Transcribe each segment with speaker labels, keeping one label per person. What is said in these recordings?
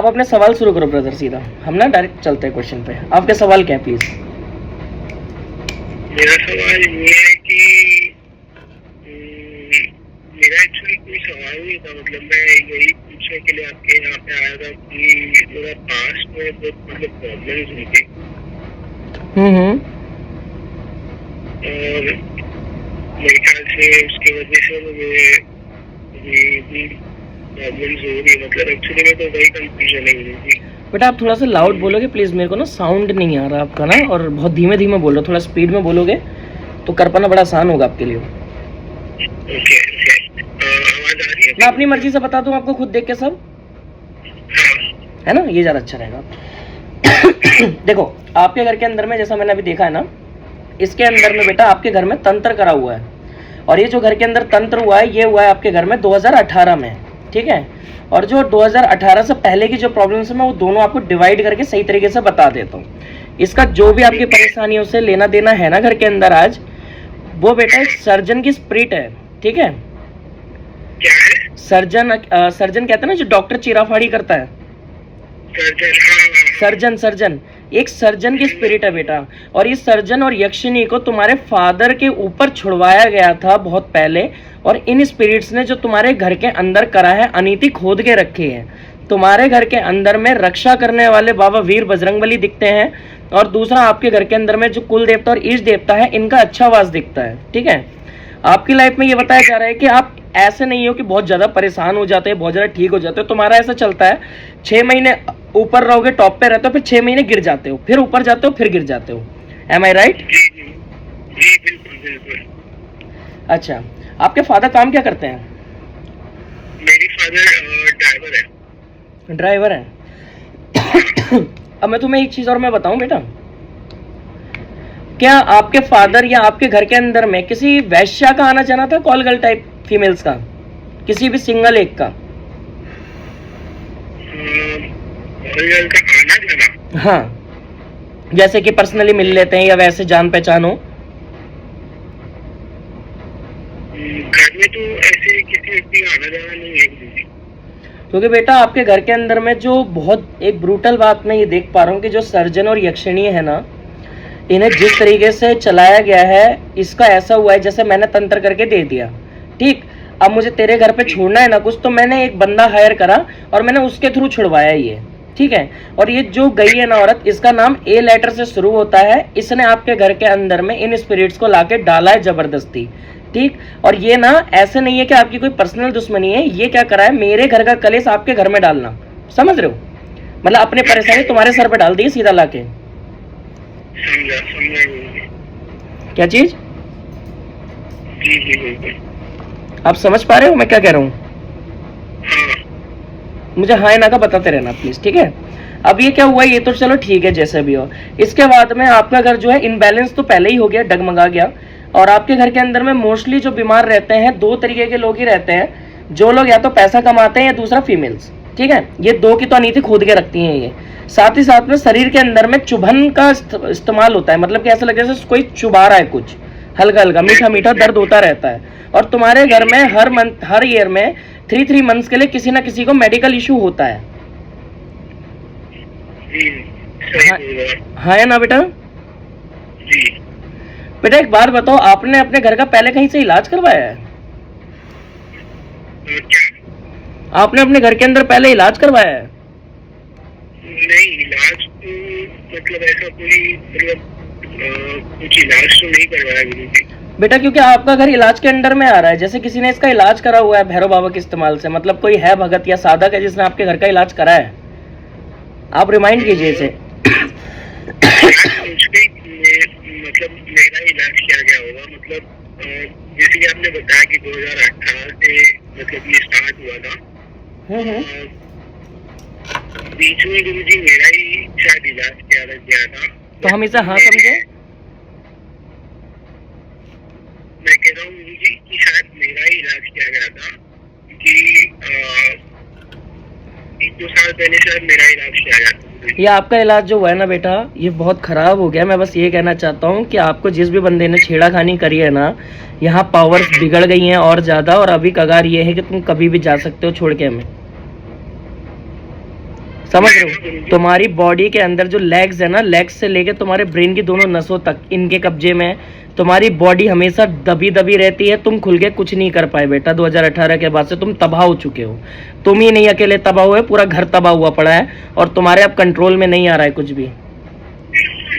Speaker 1: आप अपने सवाल शुरू करो ब्रदर सीधा, हम ना डायरेक्ट चलते हैं क्वेश्चन पे। आपका सवाल क्या है प्लीज?
Speaker 2: मेरा सवाल ये है कि मेरा एक्चुअली कोई सवाल नहीं था, मतलब मैं यही पूछने के लिए आपके यहाँ पे आया था कि मेरा पास्ट में बहुत मतलब प्रॉब्लम्स हुई थी और मेरे ख्याल से उसकी वजह से मुझे भी प्रॉब्लम्स हो रही, मतलब एक्चुअली में तो वही कंफ्यूजन है मुझे।
Speaker 1: बेटा आप थोड़ा सा लाउड बोलोगे प्लीज, मेरे को ना साउंड नहीं आ रहा आपका ना, और बहुत धीमे धीमे बोल रहे हो, थोड़ा स्पीड में बोलोगे तो कर पाना बड़ा आसान होगा आपके लिए।
Speaker 2: ओके आवाज आ रही है?
Speaker 1: मैं अपनी मर्जी से बता दूं आपको खुद देख के सब, है ना, ये ज्यादा अच्छा रहेगा। देखो आपके घर के अंदर में जैसा मैंने अभी देखा है ना, इसके अंदर में बेटा आपके घर में तंत्र करा हुआ है, और ये जो घर के अंदर तंत्र हुआ है ये हुआ है आपके घर में 2018 में, ठीक है। और जो 2018 से पहले की जो प्रॉब्लम्स है मैं वो दोनों आपको डिवाइड करके सही तरीके से बता देता हूँ। इसका जो भी आपकी परेशानियों से लेना देना है ना घर के अंदर आज, वो बेटा एक सर्जन की स्पिरिट है, ठीक है।
Speaker 2: क्या है?
Speaker 1: सर्जन सर्जन कहते हैं ना जो डॉक्टर चीराफाड़ी करता है, सर्जन सर्जन एक सर्जन की स्पिरिट है बेटा। और इस सर्जन और यक्षिणी को तुम्हारे फादर के ऊपर छुड़वाया गया था बहुत पहले, और इन स्पिरिट्स ने जो तुम्हारे घर के अंदर करा है अनीति खोद के रखी है। तुम्हारे घर के अंदर में रक्षा करने वाले बाबा वीर बजरंगबली दिखते हैं, और दूसरा आपके घर के अंदर में जो कुल देवता और ईश देवता है इनका अच्छा वास दिखता है, ठीक है। आपकी लाइफ में ये बताया जा रहा है कि आप ऐसे नहीं हो कि बहुत ज्यादा परेशान हो जाते हैं, बहुत ज्यादा ठीक हो जाते हो। तुम्हारा ऐसा चलता है 6 महीने ऊपर रहोगे, टॉप पे रहते हो, फिर 6 महीने गिर जाते हो, फिर ऊपर जाते हो, फिर गिर जाते हो। एम आई राइट?
Speaker 2: जी बिल्कुल बिल्कुल।
Speaker 1: अच्छा आपके फादर काम क्या करते हैं?
Speaker 2: मेरी फादर ड्राइवर है।
Speaker 1: ड्राइवर है। अब मैं तुम्हें एक चीज और मैं बताऊं बेटा, क्या आपके फादर या आपके घर के अंदर में किसी वैश्या का आना जाना था, कॉल गर्ल टाइप फीमेल्स का, किसी भी सिंगल एक का?
Speaker 2: आना जाना?
Speaker 1: हाँ, जैसे कि पर्सनली मिल लेते हैं या वैसे जान पहचान हो।
Speaker 2: घर में तो ऐसे किसी व्यक्ति का आना जाना नहीं है,
Speaker 1: क्योंकि बेटा आपके घर के अंदर में जो बहुत एक ब्रूटल बात मैं ये देख पा रहा हूँ कि जो सर्जन और यक्षिणी है ना, इन्हें जिस तरीके से चलाया गया है इसका ऐसा हुआ है जैसे मैंने तंत्र करके दे दिया, ठीक। अब मुझे तेरे घर पे छोड़ना है ना कुछ, तो मैंने एक बंदा हायर करा और मैंने उसके थ्रू छुड़वाया ये, ठीक है। और ये जो गई है ना औरत, इसका नाम ए लेटर से शुरू होता है। इसने आपके घर के अंदर में इन स्पिरिट्स को लाके डाला है जबरदस्ती, ठीक। और ये ना ऐसे नहीं है कि आपकी कोई पर्सनल दुश्मनी है, ये क्या करा है मेरे घर का कलेश आपके घर में डालना, समझ रहे हो, मतलब अपने परेशानी तुम्हारे सर पे डाल दी सीधा लाके। क्या चीज? आप समझ पा रहे हो मैं क्या कह रहा हूँ? मुझे हाँ ना का बताते रहना प्लीज, ठीक है। अब ये क्या हुआ, ये तो चलो ठीक है जैसे भी हो। इसके बाद में आपका घर जो है इनबैलेंस तो पहले ही हो गया, डगमगा गया। और आपके घर के अंदर में मोस्टली जो बीमार रहते हैं 2 तरीके के लोग ही रहते हैं, जो लोग या तो पैसा कमाते हैं या दूसरा फीमेल्स, ठीक है। ये 2 की तो अनीति खोद के रखती हैं ये। साथ ही साथ में शरीर के अंदर में चुभन का इस्तेमाल होता है, मतलब कि ऐसा लगे जैसे कोई चुभा रहा है कुछ, हल्का हल्का मीठा मीठा दर्द होता रहता है। और तुम्हारे घर में हर मंथ हर ईयर में 3 मंथ्स के लिए किसी ना किसी को मेडिकल इशू होता है। हाँ है ना बेटा? बेटा एक बात बताओ, आपने अपने घर का पहले कहीं से इलाज करवाया है? आपने अपने घर के अंदर पहले इलाज करवाया है?
Speaker 2: नहीं, इलाज तो मतलब ऐसा कोई कुछ इलाज तो नहीं करवाया गुरुजी।
Speaker 1: बेटा क्योंकि आपका घर इलाज के अंडर में आ रहा है, जैसे किसी ने इसका इलाज करा हुआ है भैरव बाबा के इस्तेमाल से, मतलब कोई है भगत या साधक है जिसने आपके घर का इलाज करा है। आप रिमाइंड कीजिए इसे।
Speaker 2: मतलब मेरा इलाज किया गया होगा, मतलब जैसे कि आपने बताया कि 2018 से मतलब ये स्टार्ट हुआ था, बीच में गुरुजी मेरा ही शायद इलाज किया था।
Speaker 1: तो हम इसे हाँ समझे?
Speaker 2: मैं कह रहा हूँ गुरुजी कि शायद मेरा ही इलाज किया गया था, कि 1-2 साल पहले शायद मेरा इलाज किया गया था।
Speaker 1: ये आपका इलाज जो हुआ है ना बेटा, ये बहुत खराब हो गया। मैं बस ये कहना चाहता हूँ कि आपको जिस भी बंदे ने छेड़ाखानी करी है ना, यहाँ पावर्स बिगड़ गई हैं और ज्यादा, और अभी कगार ये है कि तुम कभी भी जा सकते हो छोड़ के हमें, समझ रहे हो? तुम्हारी बॉडी के अंदर जो लेग्स है ना, लेग्स से लेके तुम्हारे ब्रेन की दोनों नसों तक इनके कब्जे में है। तुम्हारी बॉडी हमेशा दबी दबी रहती है, तुम खुल के कुछ नहीं कर पाए बेटा। 2018 के बाद से तुम तबाह हो चुके हो। तुम ही नहीं अकेले तबाह हुए, पूरा घर तबाह हुआ पड़ा है और तुम्हारे अब कंट्रोल में नहीं आ रहा है कुछ भी।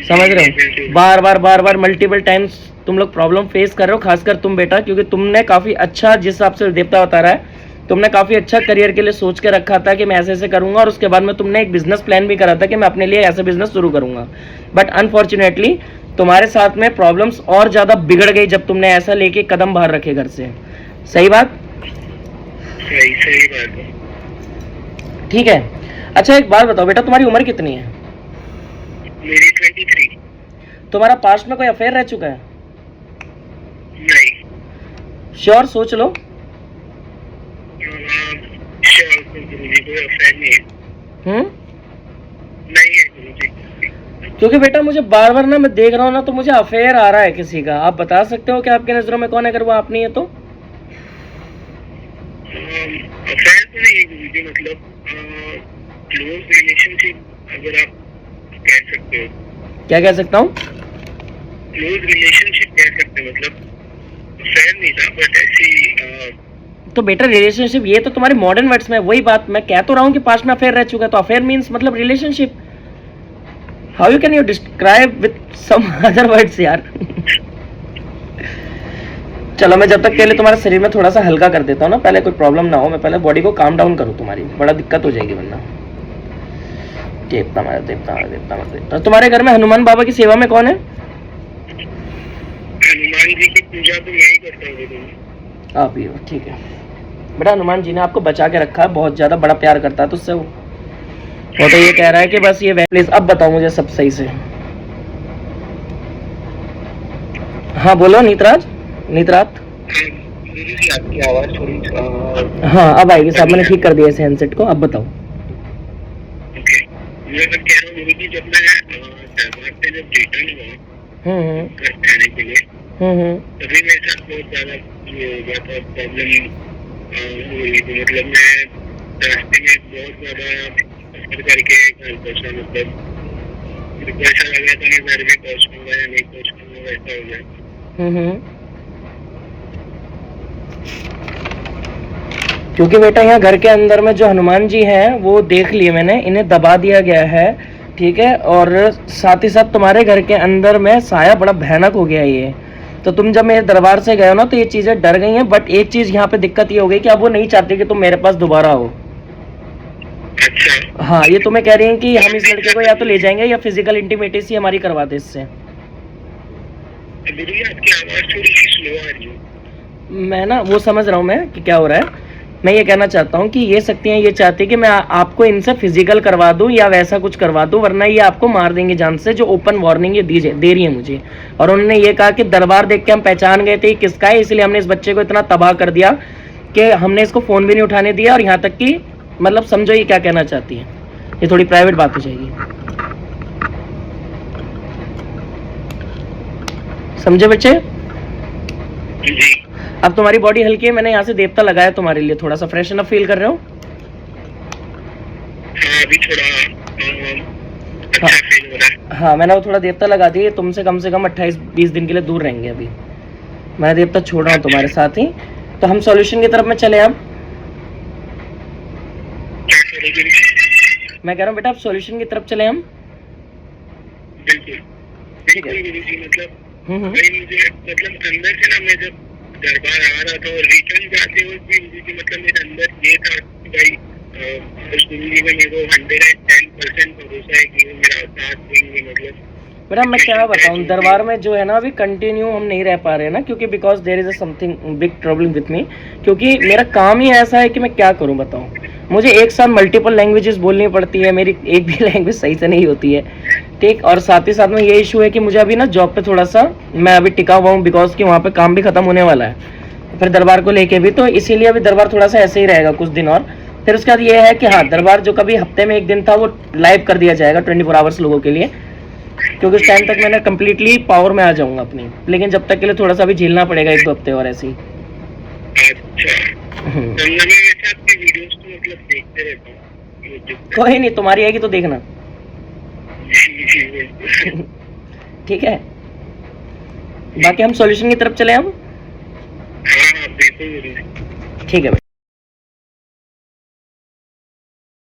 Speaker 1: समझ रहे हो? बार बार मल्टीपल टाइम्स तुम लोग प्रॉब्लम फेस कर रहे हो, खासकर तुम बेटा, क्योंकि तुमने काफ़ी अच्छा, जिस हिसाब से देवता बता रहा है, तुमने काफ़ी अच्छा करियर के लिए सोच के रखा था कि मैं ऐसे ऐसे करूंगा, और उसके बाद में तुमने एक बिजनेस प्लान भी करा था कि मैं अपने लिए ऐसा बिजनेस शुरू करूंगा। बट अनफॉर्चुनेटली तुम्हारे साथ में प्रॉब्लम्स और ज़्यादा बिगड़ गई जब तुमने ऐसा लेके कदम बाहर रखे घर से। सही बात?
Speaker 2: सही बात है।
Speaker 1: ठीक है। अच्छा एक बात बताओ बेटा, तुम्हारी उम्र कितनी है?
Speaker 2: मेरी 23।
Speaker 1: तुम्हारा पास्ट में कोई अफेयर रह चुका है?
Speaker 2: नहीं।
Speaker 1: श्योर? सोच लो।
Speaker 2: श्योर गुरुजी, कोई अफेयर नहीं है। नहीं है गुरुजी।
Speaker 1: क्योंकि बेटा मुझे बार बार ना, मैं देख रहा हूँ ना, तो मुझे अफेयर आ रहा है किसी का। आप बता सकते हो कि आपकी नजरों में कौन है, अगर वो आप नहीं है तो?
Speaker 2: अफेयर तो नहीं है गुरुजी, मतलब क्लोज रिलेशनशिप अगर आप कह सकते हो।
Speaker 1: क्या कह सकता हूँ?
Speaker 2: क्लोज रिलेशनशिप कह सकते हो, मतलब अफेयर नहीं था बट ऐसी।
Speaker 1: तो बेटा रिलेशनशिप, ये तो तुम्हारे मॉडर्न वर्ड्स में, वही बात मैं कह तो रहा हूँ कि पास्ट में अफेयर रह चुका है, तो अफेयर मींस मतलब relationship. How you can you describe with some other words यार? चलो मैं जब तक के लिए तुम्हारे शरीर में थोड़ा सा हल्का कर देता हूँ ना, पहले कोई प्रॉब्लम ना हो, मैं पहले बॉडी को काम डाउन करूँ, तुम्हारी बड़ा दिक्कत हो जाएगी वरना। देवता मारा देवता मारा देवता मारा। तो तुम्हारे घर में हनुमान बाबा की सेवा में कौन है?
Speaker 2: हनुमान जी की पूजा तो मैं ही करता हूँ।
Speaker 1: आप ही हो? ठीक है बेटा, हनुमान जी ने आपको बचा के रखा है, बहुत ज्यादा बड़ा प्यार करता है तुझसे वो तो ये कह रहा है कि बस ये प्लीज अब बताओ मुझे सब सही से। हाँ बोलो नीतराज। नीतराज
Speaker 2: आपकी आवाज थोड़ी।
Speaker 1: हाँ अब आएगी साहब, मैंने ठीक कर दिया इसे हैंडसेट को। अब बताओ।
Speaker 2: ओके, मैं कह रहा हूँ कि जब मैं दरबार से जब रिटर्न हुआ रहने के लिए, तभी मेरे साथ बहुत ज्यादा ये हो गया था, प्रॉब्लम हो रही थी। मतलब मैं रास्ते में बहुत ज्यादा सफर करके घर पहुंचा, मतलब मेरे को ऐसा लगा था मैं घर में पहुंच पाऊंगा या नहीं पहुंच पाऊंगा, वैसा हो गया।
Speaker 1: क्योंकि बेटा यहाँ घर के अंदर में जो हनुमान जी हैं वो देख लिए मैंने, इन्हें दबा दिया गया है, ठीक है, और साथ ही साथ तुम्हारे घर के अंदर में साया बड़ा भयानक हो गया ये। तो तुम जब मेरे दरबार से गए हो ना, तो ये चीजें डर गई हैं, बट एक चीज यहाँ पे दिक्कत ये हो गई कि अब वो नहीं चाहती कि तुम मेरे पास दोबारा हो।
Speaker 2: अच्छा।
Speaker 1: हाँ, ये तुम्हें कह रही हैं कि हम इस लड़के को या तो ले जाएंगे या फिजिकल इंटीमेसी हमारी करवा दे इससे।
Speaker 2: आपकी आवाज थोड़ी सी स्लो आ रही है।
Speaker 1: मैं ना वो समझ रहा हूँ मैं कि क्या हो रहा है। मैं ये कहना चाहता हूँ कि ये शक्तियाँ ये चाहती है कि मैं आपको इनसे फिजिकल करवा दूँ या वैसा कुछ करवा दूँ, वरना ये आपको मार देंगे जान से, जो ओपन वार्निंग ये दे रही है मुझे। और उन्होंने ये कहा कि दरबार देख के हम पहचान गए थे किसका है, इसलिए हमने इस बच्चे को इतना तबाह कर दिया कि हमने इसको फ़ोन भी नहीं उठाने दिया। और यहाँ तक कि मतलब समझो ये क्या कहना चाहती है, ये थोड़ी प्राइवेट बात हो जाएगी, समझे बच्चे? अब तुम्हारी बॉडी हल्की है, मैंने यहाँ से देवता लगाया तुम्हारे लिए, थोड़ा सा फ्रेश अप फील कर रहे हो?
Speaker 2: अभी थोड़ा अच्छा फील हो रहा है।
Speaker 1: हाँ मैंने वो थोड़ा देवता लगा दिया, तुमसे कम से कम 28-20 दिन के लिए दूर रहेंगे। अभी मैं देवता छोड़ रहा हूँ तुम्हारे साथ ही। तो हम सॉल्यूशन की तरफ में चले। अब मैं कह रहा हूँ बेटा आप सॉल्यूशन की तरफ चले हम।
Speaker 2: बिल्कुल बिल्कुल, मतलब मुझे मतलब अंदर से ना, मैं जब दरबार आ रहा था और रिटर्न जाते हुए भी मतलब मेरे अंदर ये था कि भाई उस गुरुजी में मेरे को 110% भरोसा है कि वो मेरा साथ देंगे। मतलब
Speaker 1: बेटा मैं क्या बताऊं, दरबार में जो है ना अभी कंटिन्यू हम नहीं रह पा रहे हैं ना, क्योंकि because there is a something big problem with me. क्योंकि मेरा काम ही ऐसा है कि मैं क्या करूं बताऊं, मुझे एक साथ मल्टीपल लैंग्वेजेस बोलनी पड़ती है, मेरी एक भी लैंग्वेज सही से नहीं होती है, ठीक। और साथ ही साथ में ये इशू है कि मुझे अभी ना जॉब पे थोड़ा सा मैं अभी टिका हुआ हूँ, बिकॉज कि वहाँ पे काम भी खत्म होने वाला है फिर दरबार को लेके भी, तो इसीलिए अभी दरबार थोड़ा सा ऐसे ही रहेगा कुछ दिन और। फिर उसके बाद ये है कि हाँ, दरबार जो कभी हफ्ते में एक दिन था वो लाइव कर दिया जाएगा 24 आवर्स लोगों के लिए, क्योंकि उस टाइम तक मैंने कम्प्लीटली पावर में आ जाऊंगा अपनी। लेकिन जब तक के लिए थोड़ा सा भी झेलना पड़ेगा 1-2 हफ्ते और ऐसे ही।
Speaker 2: अच्छा, मैं वैसे आपकी वीडियोस तो मतलब देखते रहता हूँ, YouTube
Speaker 1: कोई नहीं, तुम्हारी आएगी तो देखना।
Speaker 2: पे।
Speaker 1: ठीक है, बाकी हम सॉल्यूशन की तरफ चले अब।
Speaker 2: हाँ हाँ बिल्कुल।
Speaker 1: ठीक है भाई।